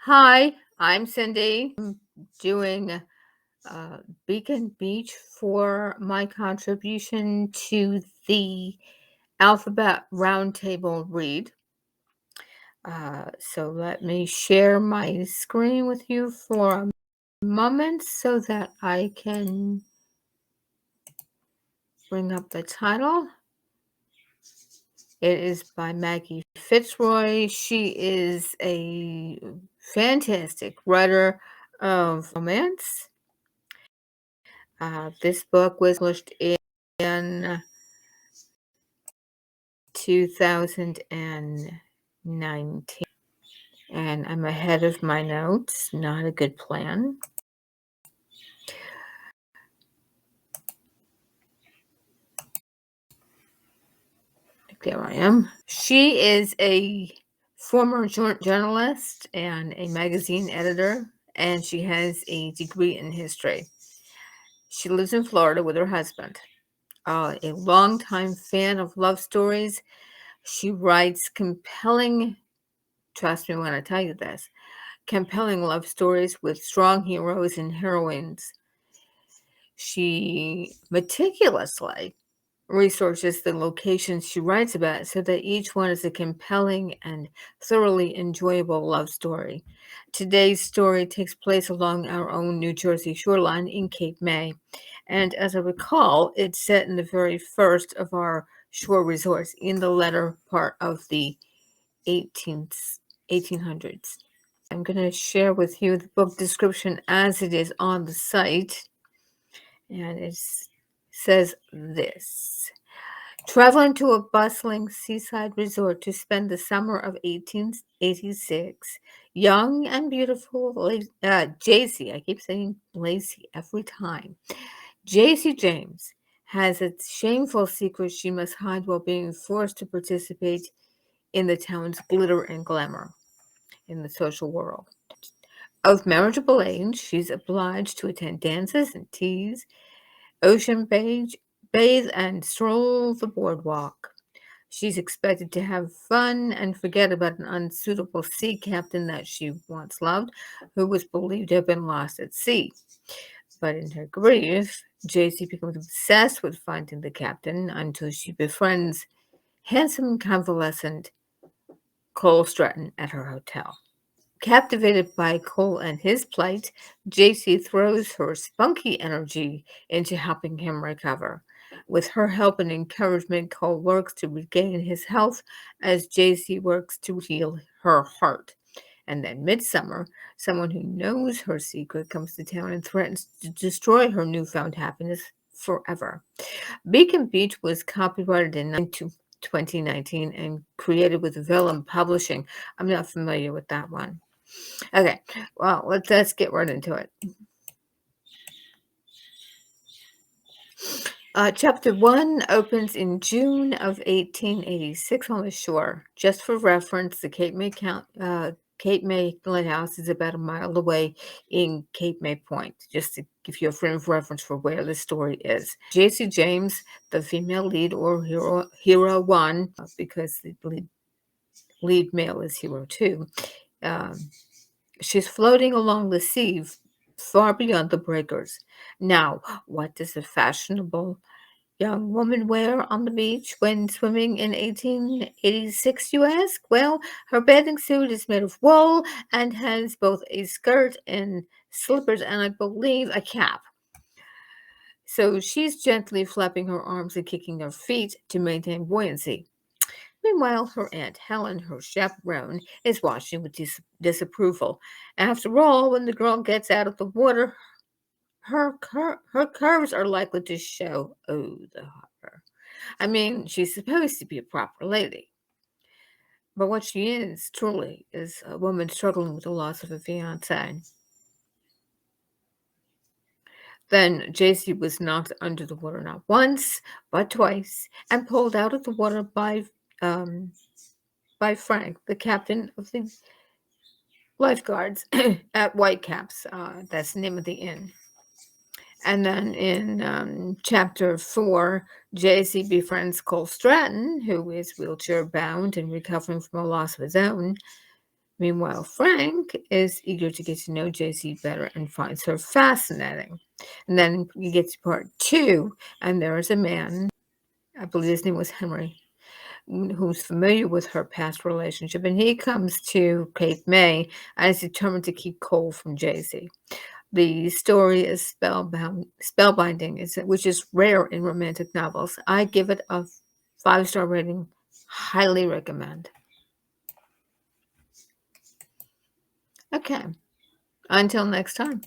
Hi, I'm Cyndi. I'm doing Beacon Beach for my contribution to the Alphabet Roundtable read. So let me share my screen with you for a moment so that I can bring up the title. It is by Maggie Fitzroy. She is a fantastic writer of romance. This book was published in 2019, and I'm ahead of my notes. Not a good plan. There I am. She is a former journalist and a magazine editor, and she has a degree in history. She lives in Florida with her husband. A longtime fan of love stories. She writes compelling, trust me when I tell you this, compelling love stories with strong heroes and heroines. She meticulously researches the locations she writes about so that each one is a compelling and thoroughly enjoyable love story. Today's story takes place along our own New Jersey shoreline in Cape May. And as I recall, it's set in the very first of our shore resorts in the latter part of the 1800s. I'm going to share with you the book description as it is on the site. And it says this: traveling to a bustling seaside resort to spend the summer of 1886, young and beautiful JC, I keep saying Lacey every time, JC James has a shameful secret she must hide while being forced to participate in the town's glitter and glamour in the social world. Of marriageable age, she's obliged to attend dances and teas, bathe and stroll the boardwalk. She's expected to have fun and forget about an unsuitable sea captain that she once loved, who was believed to have been lost at sea. But in her grief, JC becomes obsessed with finding the captain until she befriends handsome convalescent Cole Stratton at her hotel. Captivated by Cole and his plight, JC throws her spunky energy into helping him recover. With her help and encouragement, Cole works to regain his health as JC works to heal her heart. And then, midsummer, someone who knows her secret comes to town and threatens to destroy her newfound happiness forever. Beacon Beach was copyrighted in 2019 and created with Vellum Publishing. I'm not familiar with that one. Okay, well, let's get right into it. Chapter 1 opens in June of 1886 on the shore. Just for reference, the Cape May Lighthouse is about a mile away in Cape May Point, just to give you a frame of reference for where the story is. J.C. James, the female lead, or hero 1, because the lead male is hero 2, she's floating along the sea far beyond the breakers. Now, what does a fashionable young woman wear on the beach when swimming in 1886, you ask? Well, her bathing suit is made of wool and has both a skirt and slippers and I believe a cap. So she's gently flapping her arms and kicking her feet to maintain buoyancy. Meanwhile, her Aunt Helen, her chaperone, is watching with disapproval. After all, when the girl gets out of the water, her curves are likely to show. Oh, the horror. I mean, she's supposed to be a proper lady. But what she is, truly, is a woman struggling with the loss of a fiancé. Then JC was knocked under the water not once, but twice, and pulled out of the water by Frank, the captain of the lifeguards at Whitecaps. That's the name of the inn. And then in chapter 4, JC befriends Cole Stratton, who is wheelchair bound and recovering from a loss of his own. Meanwhile, Frank is eager to get to know JC better and finds her fascinating. And then you get to part two, and there is a man, I believe his name was Henry, who's familiar with her past relationship, and he comes to Cape May and is determined to keep Cole from JC. The story is spellbinding, which is rare in romantic novels. I give it a 5-star rating. Highly recommend. Okay, until next time.